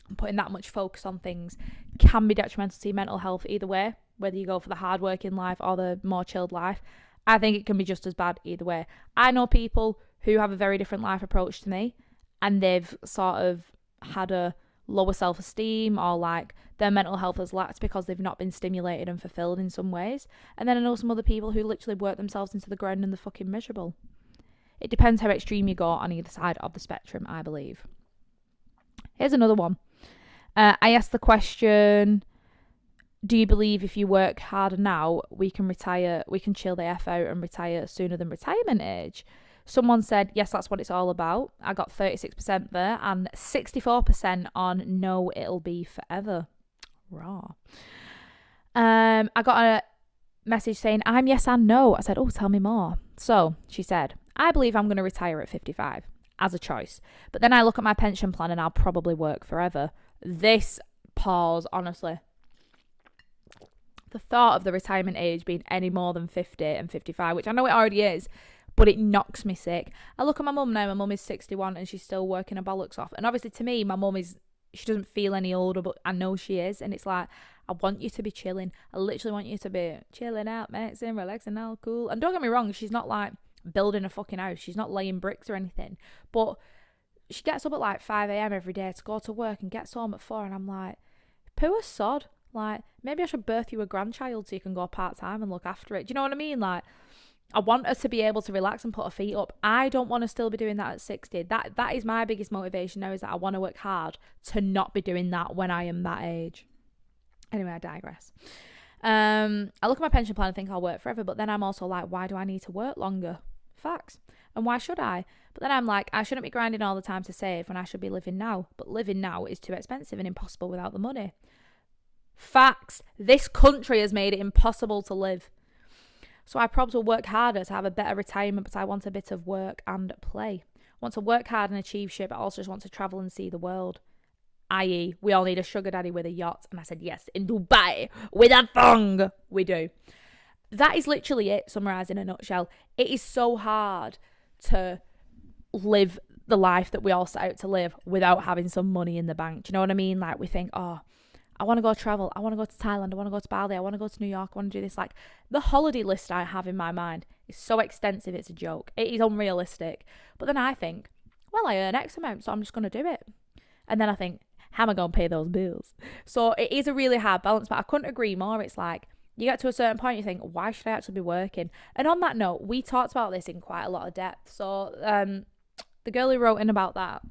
and putting that much focus on things can be detrimental to your mental health either way, whether you go for the hard working life or the more chilled life. I think it can be just as bad either way. I know people who have a very different life approach to me, and they've sort of had a lower self-esteem, or like their mental health has lacked because they've not been stimulated and fulfilled in some ways. And then I know some other people who literally work themselves into the ground and they're fucking miserable. It depends how extreme you go on either side of the spectrum, I believe. Here's another one. I asked the question, do you believe if you work harder now, we can chill the F out and retire sooner than retirement age? Someone said, yes, that's what it's all about. I got 36% there and 64% on no, it'll be forever. Raw. I got a message saying, I'm yes and no. I said, oh, tell me more. So she said, I believe I'm going to retire at 55 as a choice. But then I look at my pension plan and I'll probably work forever. This pause, honestly. The thought of the retirement age being any more than 50 and 55, which I know it already is, but it knocks me sick. I look at my mum now. My mum is 61 and she's still working her bollocks off. And obviously to me, my mum she doesn't feel any older, but I know she is. And it's like, I want you to be chilling. I literally want you to be chilling out, mixing, relaxing, all cool. And don't get me wrong, she's not like building a fucking house. She's not laying bricks or anything. But she gets up at like 5 a.m. every day to go to work and gets home at 4. And I'm like, poor sod. Like, maybe I should birth you a grandchild so you can go part-time and look after it. Do you know what I mean? Like, I want her to be able to relax and put her feet up. I don't want to still be doing that at 60. That is my biggest motivation now, is that I want to work hard to not be doing that when I am that age. Anyway, I digress. I look at my pension plan and think I'll work forever, but then I'm also like, why do I need to work longer? Facts. And why should I? But then I'm like, I shouldn't be grinding all the time to save when I should be living now. But living now is too expensive and impossible without the money. Facts. This country has made it impossible to live. So I probably will work harder to have a better retirement, but I want a bit of work and play. I want to work hard and achieve shit, but I also just want to travel and see the world. I.e., we all need a sugar daddy with a yacht. And I said, yes, in Dubai, with a thong. We do. That is literally it, summarised in a nutshell. It is so hard to live the life that we all set out to live without having some money in the bank. Do you know what I mean? Like, we think, oh, I want to go travel. I want to go to Thailand. I want to go to Bali. I want to go to New York. I want to do this. Like, the holiday list I have in my mind is so extensive, it's a joke. It is unrealistic. But then I think, well, I earn X amount, so I'm just going to do it. And then I think, how am I going to pay those bills? So it is a really hard balance, but I couldn't agree more. It's like, you get to a certain point, you think, why should I actually be working? And on that note, we talked about this in quite a lot of depth. So the girl who wrote in about that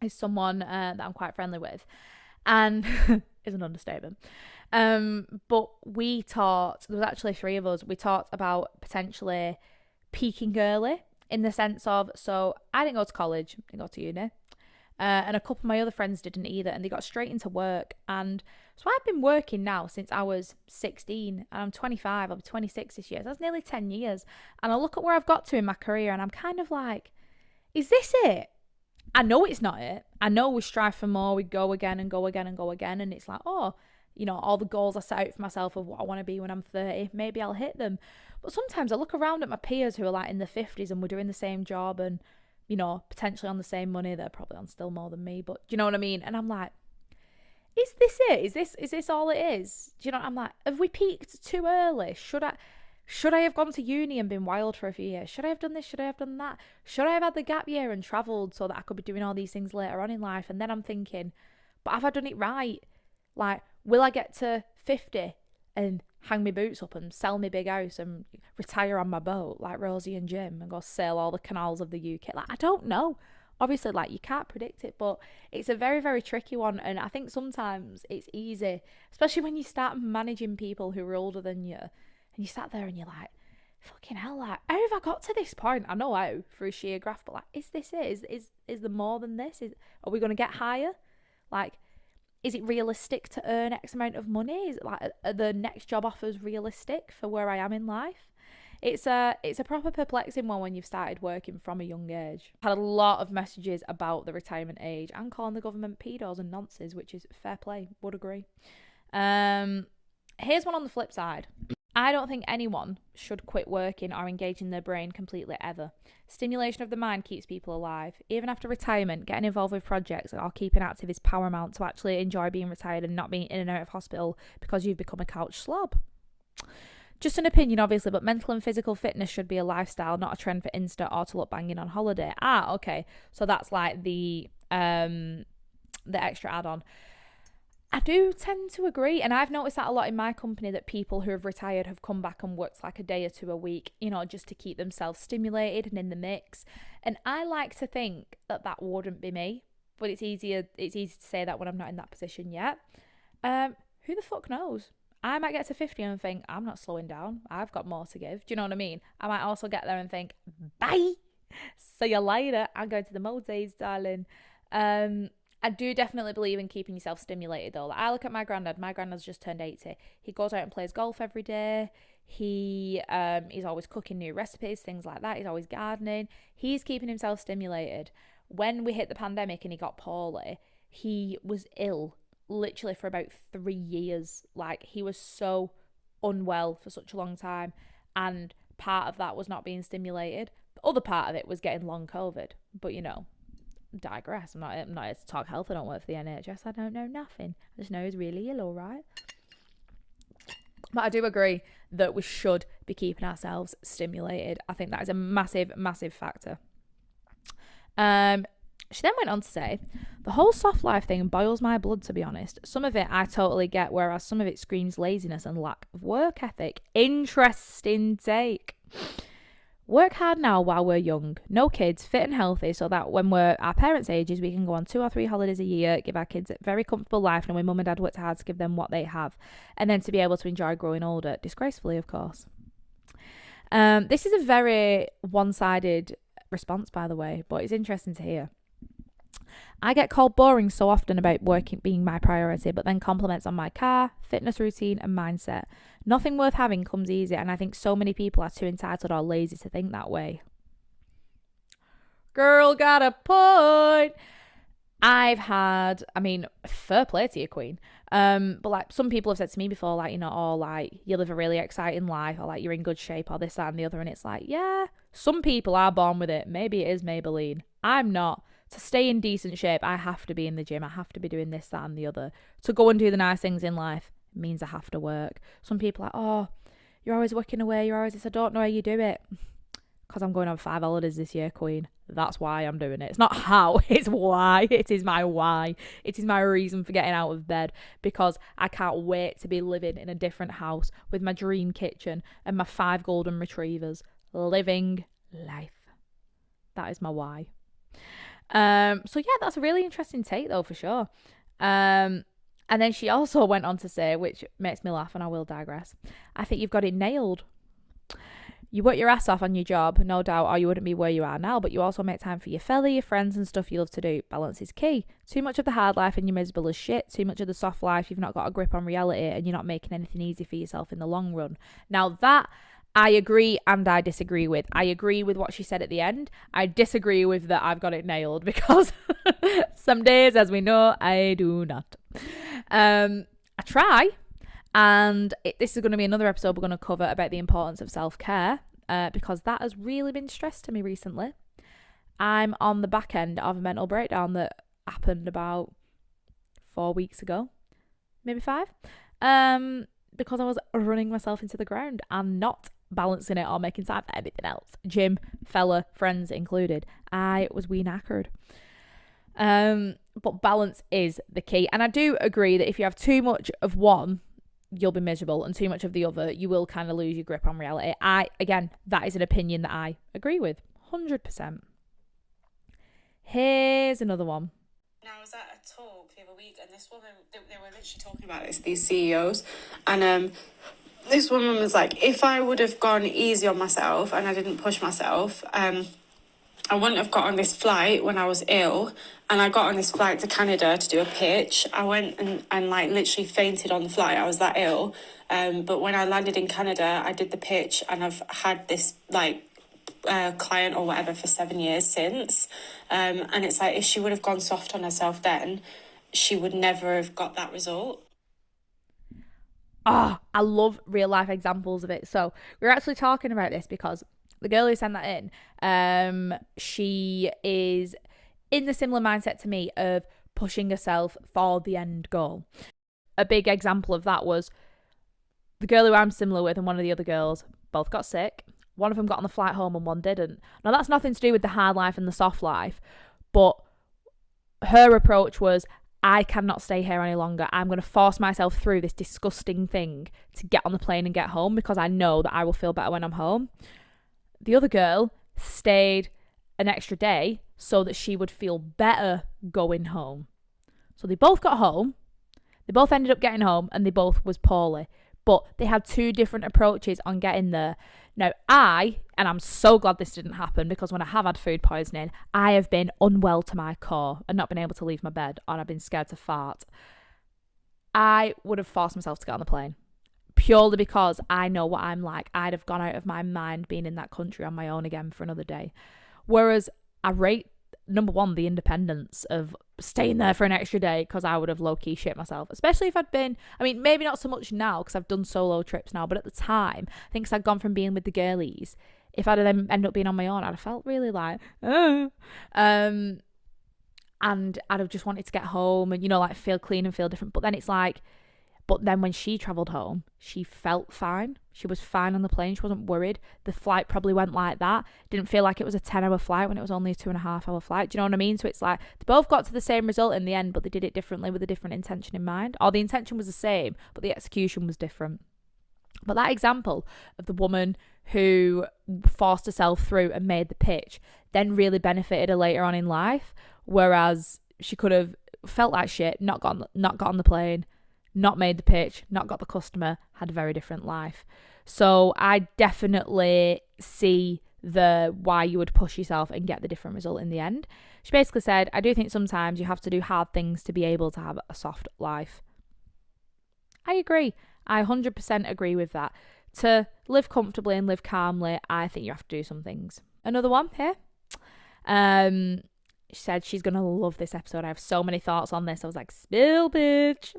is someone that I'm quite friendly with. And is an understatement. But we talked, there was actually 3 of us, we talked about potentially peaking early, in the sense of, so I didn't go to college, I didn't go to uni, and a couple of my other friends didn't either, and they got straight into work. And so I've been working now since I was 16, and I'm 25, I'll be 26 this year, so that's nearly 10 years. And I look at where I've got to in my career, and I'm kind of like, is this it? I know it's not it. I know we strive for more. We go again and go again and go again. And it's like, oh, you know, all the goals I set out for myself of what I want to be when I'm 30, maybe I'll hit them. But sometimes I look around at my peers who are like in their 50s and we're doing the same job and, you know, potentially on the same money. They're probably on still more than me, but do you know what I mean? And I'm like, is this it? Is this all it is? Do you know? I'm like, have we peaked too early? Should I have gone to uni and been wild for a few years? Should I have done this? Should I have done that? Should I have had the gap year and travelled so that I could be doing all these things later on in life? And then I'm thinking, but have I done it right? Like, will I get to 50 and hang my boots up and sell my big house and retire on my boat like Rosie and Jim and go sail all the canals of the UK? Like, I don't know. Obviously, like, you can't predict it, but it's a very, very tricky one. And I think sometimes it's easy, especially when you start managing people who are older than you. And you sat there and you're like, fucking hell, like, how have I got to this point? I know how, through sheer graph, but like, is this it? Is there more than this? Are we going to get higher? Like, is it realistic to earn X amount of money? Is it like, are the next job offers realistic for where I am in life? It's a proper perplexing one when you've started working from a young age. I had a lot of messages about the retirement age and calling the government pedos and nonces, which is fair play, would agree. Here's one on the flip side. I don't think anyone should quit working or engaging their brain completely ever. Stimulation of the mind keeps people alive. Even after retirement, getting involved with projects or keeping active is paramount to actually enjoy being retired and not being in and out of hospital because you've become a couch slob. Just an opinion, obviously, but mental and physical fitness should be a lifestyle, not a trend for Insta or to look banging on holiday. Ah, okay. So that's like the extra add-on. I do tend to agree, and I've noticed that a lot in my company, that people who have retired have come back and worked like a day or two a week, you know, just to keep themselves stimulated and in the mix. And I like to think that that wouldn't be me, but it's easy to say that when I'm not in that position yet. Who the fuck knows? I might get to 50 and think, I'm not slowing down. I've got more to give. Do you know what I mean? I might also get there and think, bye, see you later. I'm going to the Maldives, darling. I do definitely believe in keeping yourself stimulated though. Like, I look at my granddad. My granddad's just turned 80. He goes out and plays golf every day. He's always cooking new recipes, things like that. He's always gardening. He's keeping himself stimulated. When we hit the pandemic and he got poorly, he was ill literally for about 3 years. Like, he was so unwell for such a long time, and part of that was not being stimulated. The other part of it was getting long COVID. But digress. I'm not here to talk health. I don't work for the NHS. I don't know nothing. I just know he's really ill, all right. But I do agree that we should be keeping ourselves stimulated. I think that is a massive, massive factor. She then went on to say, the whole soft life thing boils my blood, to be honest. Some of it I totally get, whereas some of it screams laziness and lack of work ethic. Interesting take. Work hard now while we're young, no kids, fit and healthy, so that when we're our parents' ages, we can go on 2 or 3 holidays a year, give our kids a very comfortable life, knowing mum and dad worked hard to give them what they have, and then to be able to enjoy growing older, disgracefully, of course. This is a very one-sided response, by the way, but it's interesting to hear. I get called boring so often about working being my priority, but then compliments on my car, fitness routine and mindset. Nothing worth having comes easy, and I think so many people are too entitled or lazy to think that way. Girl got a point. Fair play to you, queen. But like, some people have said to me before, like, you live a really exciting life, or like you're in good shape, or this, that and the other, and it's like, yeah, some people are born with it. Maybe it is Maybelline. I'm not. To stay in decent shape, I have to be in the gym. I have to be doing this, that and the other. To go and do the nice things in life means I have to work. Some people are like, oh, you're always working away. You're always this. I don't know how you do it. Because I'm going on 5 holidays this year, queen. That's why I'm doing it. It's not how, it's why. It is my why. It is my reason for getting out of bed. Because I can't wait to be living in a different house with my dream kitchen and my 5 golden retrievers. Living life. That is my why. So yeah, that's a really interesting take though, for sure. And then she also went on to say, which makes me laugh, and I will digress, I think you've got it nailed. You work your ass off on your job, no doubt, or you wouldn't be where you are now, but you also make time for your felly, your friends and stuff you love to do. Balance is key. Too much of the hard life and you're miserable as shit. Too much of the soft life, you've not got a grip on reality and you're not making anything easy for yourself in the long run. Now that I agree and I disagree with. I agree with what she said at the end. I disagree with that I've got it nailed, because some days, as we know, I do not. I try, and this is going to be another episode we're going to cover about the importance of self-care, because that has really been stressed to me recently. I'm on the back end of a mental breakdown that happened about 4 weeks ago, maybe 5, because I was running myself into the ground and not balancing it or making time for anything else. Gym, fella, friends included. I was wee knackered. But balance is the key. And I do agree that if you have too much of one, you'll be miserable, and too much of the other, you will kind of lose your grip on reality. Again, that is an opinion that I agree with 100%. Here's another one. Now, I was at a talk the other week, and this woman, they were literally talking about this, these CEOs, and this woman was like, if I would have gone easy on myself and I didn't push myself, I wouldn't have got on this flight when I was ill, and I got on this flight to Canada to do a pitch. I went and like literally fainted on the flight. I was that ill. But when I landed in Canada, I did the pitch, and I've had this like client or whatever for 7 years since. And it's like, if she would have gone soft on herself then, she would never have got that result. I love real life examples of it. So we're actually talking about this because the girl who sent that in, she is in the similar mindset to me of pushing herself for the end goal. A big example of that was the girl who I'm similar with and one of the other girls both got sick. One of them got on the flight home and one didn't. Now, that's nothing to do with the hard life and the soft life, but her approach was, I cannot stay here any longer. I'm going to force myself through this disgusting thing to get on the plane and get home, because I know that I will feel better when I'm home. The other girl stayed an extra day so that she would feel better going home. So they both got home. They both ended up getting home, and they both was poorly. but they had two different approaches on getting there. Now, and I'm so glad this didn't happen, because when I have had food poisoning, I have been unwell to my core and not been able to leave my bed, and I've been scared to fart. I would have forced myself to get on the plane, purely because I know what I'm like. I'd have gone out of my mind being in that country on my own again for another day. Whereas I rate, number one, the independence of staying there for an extra day, because I would have low-key shit myself, especially if I'd been, I mean, maybe not so much now because I've done solo trips now, but at the time, I think, 'cause I'd gone from being with the girlies, if I'd then ended up being on my own, I'd have felt really like, and I'd have just wanted to get home and, like, feel clean and feel different. But then it's like, but then when she travelled home, she felt fine. She was fine on the plane. She wasn't worried. The flight probably went like that. Didn't feel like it was a 10-hour flight when it was only a 2.5-hour flight. Do you know what I mean? So it's like they both got to the same result in the end, but they did it differently with a different intention in mind. Or the intention was the same, but the execution was different. But that example of the woman who forced herself through and made the pitch then really benefited her later on in life, whereas she could have felt like shit, not got on the plane, not made the pitch, not got the customer, had a very different life. So I definitely see the why you would push yourself and get the different result in the end. She basically said, I do think sometimes you have to do hard things to be able to have a soft life. I agree. I 100% agree with that. To live comfortably and live calmly, I think you have to do some things. Another one here. She said she's going to love this episode. I have so many thoughts on this. I was like, spill, bitch.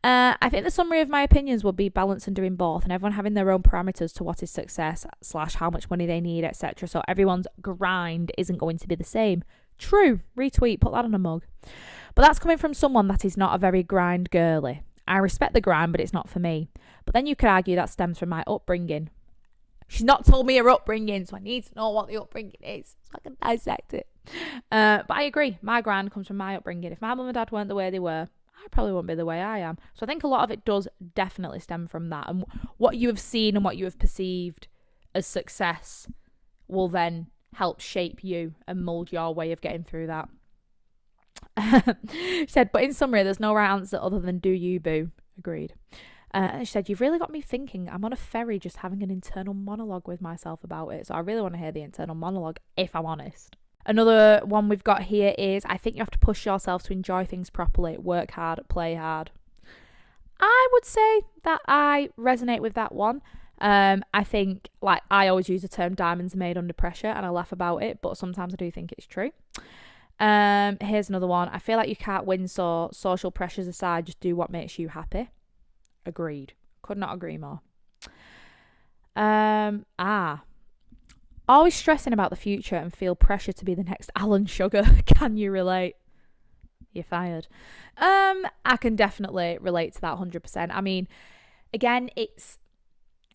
I think the summary of my opinions would be balance and doing both, and everyone having their own parameters to what is success / how much money they need, etc. So everyone's grind isn't going to be the same. True. Retweet. Put that on a mug. But that's coming from someone that is not a very grind girly. I respect the grind, but it's not for me. But then you could argue that stems from my upbringing. She's not told me her upbringing, so I need to know what the upbringing is so I can dissect it. But I agree. My grind comes from my upbringing. If my mum and dad weren't the way they were, I probably wouldn't be the way I am. So I think a lot of it does definitely stem from that. And what you have seen and what you have perceived as success will then help shape you and mould your way of getting through that. She said, but in summary, there's no right answer other than do you, boo. Agreed. She said, you've really got me thinking. I'm on a ferry just having an internal monologue with myself about it. So I really want to hear the internal monologue, if I'm honest. Another one we've got here is, I think you have to push yourself to enjoy things properly. Work hard, play hard. I would say that I resonate with that one. I think, like, I always use the term diamonds are made under pressure, and I laugh about it, but sometimes I do think it's true. Here's another one. I feel like you can't win, so social pressures aside, just do what makes you happy. Agreed. Could not agree more. Always stressing about the future and feel pressure to be the next Alan Sugar. Can you relate? You're fired. I can definitely relate to that 100%. I mean, again, it's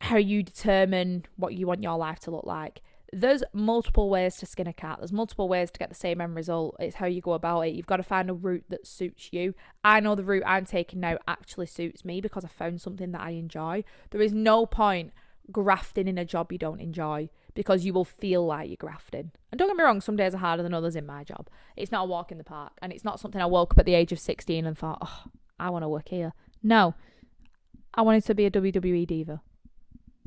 how you determine what you want your life to look like. There's multiple ways to skin a cat. There's multiple ways to get the same end result. It's how you go about it. You've got to find a route that suits you. I know the route I'm taking now actually suits me because I found something that I enjoy. There is no point grafting in a job you don't enjoy because you will feel like you're grafting. And don't get me wrong, some days are harder than others in my job. It's not a walk in the park, and it's not something I woke up at the age of 16 and thought, oh, I want to work here. No, I wanted to be a WWE diva.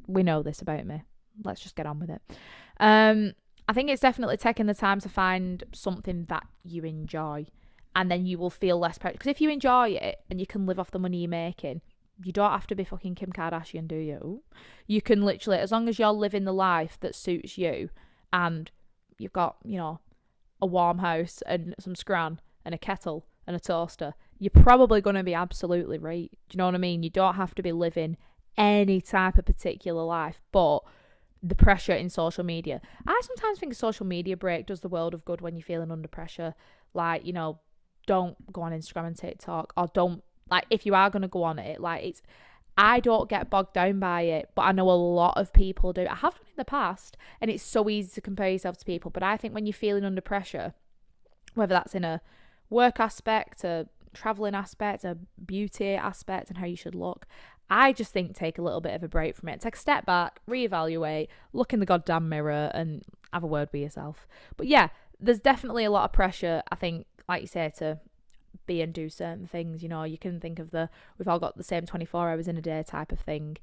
We know this about me. Let's just get on with it. I think it's definitely taking the time to find something that you enjoy, and then you will feel less pressure. Because if you enjoy it and you can live off the money you're making, you don't have to be fucking Kim Kardashian, do you? You can literally, as long as you're living the life that suits you, and you've got, a warm house and some scran and a kettle and a toaster, you're probably going to be absolutely right. Do you know what I mean? You don't have to be living any type of particular life, but the pressure in social media. I sometimes think a social media break does the world of good when you're feeling under pressure. Like, don't go on Instagram and TikTok, or don't, like, if you are going to go on it, like, I don't get bogged down by it, but I know a lot of people do. I have done in the past, and it's so easy to compare yourself to people. But I think when you're feeling under pressure, whether that's in a work aspect, a traveling aspect, a beauty aspect, and how you should look, I just think take a little bit of a break from it. Take a step back, reevaluate, look in the goddamn mirror, and have a word with yourself. But yeah, there's definitely a lot of pressure, I think, like you say, to be and do certain things. You know, you can think of we've all got the same 24 hours in a day type of thing.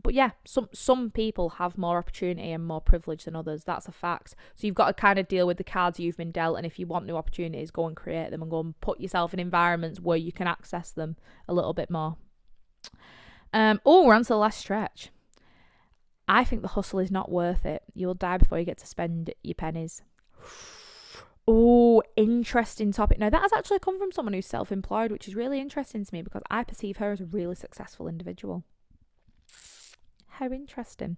But yeah, some people have more opportunity and more privilege than others. That's a fact. So you've got to kind of deal with the cards you've been dealt, and if you want new opportunities, go and create them and go and put yourself in environments where you can access them a little bit more. We're on to the last stretch. I think the hustle is not worth it. You'll die before you get to spend your pennies. Oh, interesting topic. Now, that has actually come from someone who's self-employed, which is really interesting to me because I perceive her as a really successful individual. How interesting.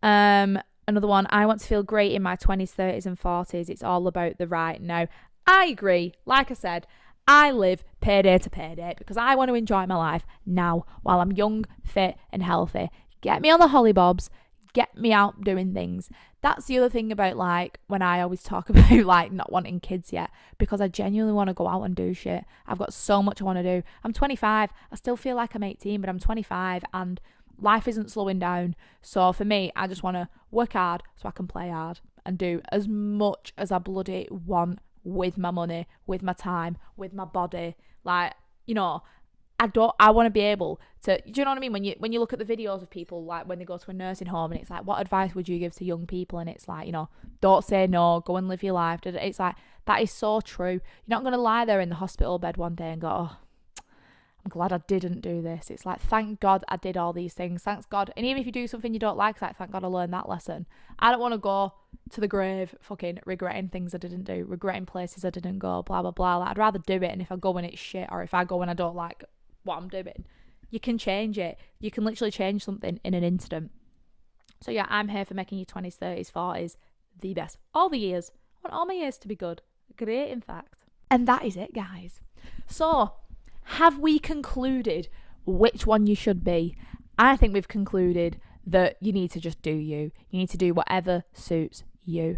Another one, I want to feel great in my 20s, 30s and 40s. It's all about the right now. I agree. Like I said, I live payday to payday because I want to enjoy my life now while I'm young, fit and healthy. Get me on the hollybobs. Get me out doing things. That's the other thing about like when I always talk about like not wanting kids yet, because I genuinely want to go out and do shit. I've got so much I want to do. I'm 25. I still feel like I'm 18, but I'm 25 and life isn't slowing down. So for me, I just want to work hard so I can play hard and do as much as I bloody want with my money, with my time, with my body. Like, you know, I want to be able to, do you know what I mean? When you look at the videos of people, like when they go to a nursing home and it's like, what advice would you give to young people? And it's like, you know, don't say no, go and live your life. It's like, that is so true. You're not going to lie there in the hospital bed one day and go, oh, I'm glad I didn't do this. It's like, thank God I did all these things. Thanks God. And even if you do something you don't like, it's like, thank God I learned that lesson. I don't want to go to the grave fucking regretting things I didn't do, regretting places I didn't go, blah, blah, blah. Like, I'd rather do it. And if I go and it's shit, or if I go and I don't like what I'm doing, you can change it. You can literally change something in an instant. So yeah, I'm here for making your 20s, 30s, 40s the best. All the years. I want all my years to be good. Great, in fact. And that is it, guys. So, have we concluded which one you should be? I think we've concluded that you need to just do you. You need to do whatever suits you.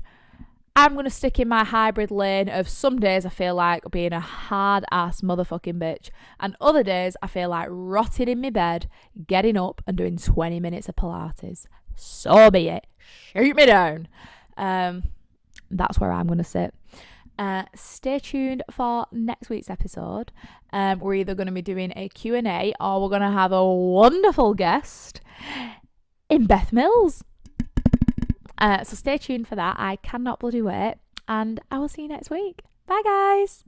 I'm going to stick in my hybrid lane of some days I feel like being a hard-ass motherfucking bitch, and other days I feel like rotting in my bed, getting up and doing 20 minutes of Pilates. So be it. Shoot me down. That's where I'm going to sit. Stay tuned for next week's episode. We're either going to be doing a Q&A or we're going to have a wonderful guest in Beth Mills. So stay tuned for that. I cannot bloody wait. And I will see you next week. Bye, guys.